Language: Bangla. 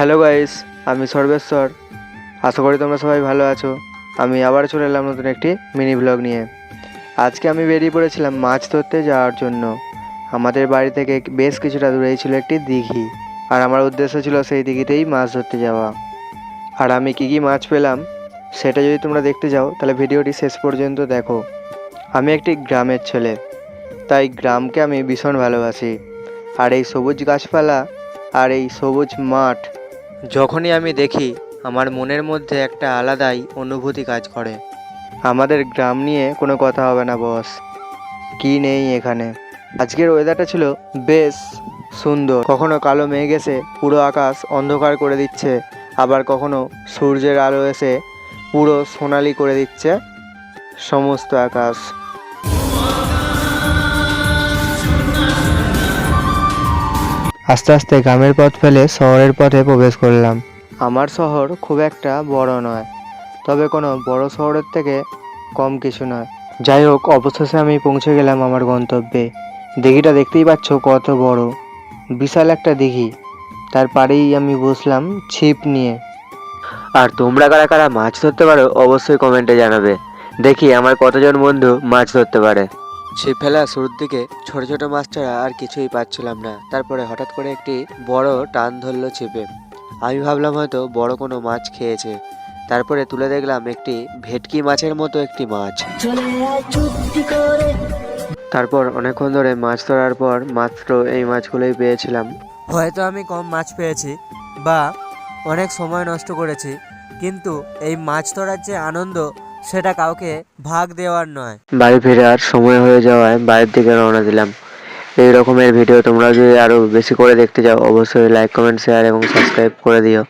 হ্যালো গাইস, আমি সর্বেশ্বর। আশা করি তোমরা সবাই ভালো আছো। আমি আবার চলে এলাম নতুন একটি মিনি ব্লগ নিয়ে। আজকে আমি বেরিয়ে পড়েছিলাম মাছ ধরতে যাওয়ার জন্য। আমাদের বাড়ি থেকে বেশ কিছুটা দূরেই ছিল একটি দিঘি, আর আমার উদ্দেশ্য ছিল সেই দিঘিতেই মাছ ধরতে যাওয়া। আর আমি কী কী মাছ পেলাম সেটা যদি তোমরা দেখতে যাও তাহলে ভিডিওটি শেষ পর্যন্ত দেখো। আমি একটি গ্রামের ছেলে, তাই গ্রামকে আমি ভীষণ ভালোবাসি। আর এই সবুজ গাছপালা আর এই সবুজ মাঠ যখনই আমি দেখি আমার মনের মধ্যে একটা আলাদাই অনুভূতি কাজ করে। আমাদের গ্রাম নিয়ে কোনো কথা হবে না বস, কি নেই এখানে। আজকের ওয়েদারটা ছিল বেশ সুন্দর। কখনো কালো মেঘ এসে পুরো আকাশ অন্ধকার করে দিচ্ছে, আবার কখনো সূর্যের আলো এসে পুরো সোনালি করে দিচ্ছে সমস্ত আকাশ। আস্তে আস্তে গ্রামের পথ ফেলে শহরের পথে প্রবেশ করলাম। আমার শহর খুব একটা বড় নয়, তবে কোনো বড় শহরের থেকে কম কিছু নয়। যাই হোক, অবশেষে আমি পৌঁছে গেলাম আমার গন্তব্যে। দিঘিটা দেখতেই পাচ্ছ কত বড়, বিশাল একটা দিঘি। তার পাড়েই আমি বসলাম ছিপ নিয়ে। আর তোমরা কারা কারা মাছ ধরতে পারো অবশ্যই কমেন্টে জানাবে, দেখি আমার কতজন বন্ধু মাছ ধরতে পারে। ছিপ ফেলা শুরুর দিকে ছোট ছোট মাছ ছাড়া আর কিছুই পাচ্ছিলাম না। তারপরে হঠাৎ করে একটি বড় টান ধরলো ছিপে। আমি ভাবলাম হয়তো বড় কোনো মাছ খেয়েছে। তারপরে তুলে দেখলাম একটি ভেটকি মাছের মতো একটি মাছ। তারপর অনেকক্ষণ ধরে মাছ ধরার পর মাত্র এই মাছগুলোই পেয়েছিলাম। হয়তো আমি কম মাছ পেয়েছি বা অনেক সময় নষ্ট করেছি, কিন্তু এই মাছ ধরার যে আনন্দ সেটা কাউকে ভাগ দেওয়ার নয়। বাড়ি ফেরার সময় হয়ে যাওয়ায় বাড়ির দিকে রওনা দিলাম। এই রকমের ভিডিও তোমরা যদি আরো বেশি করে দেখতে চাও অবশ্যই লাইক, কমেন্ট, শেয়ার এবং সাবস্ক্রাইব করে দিও।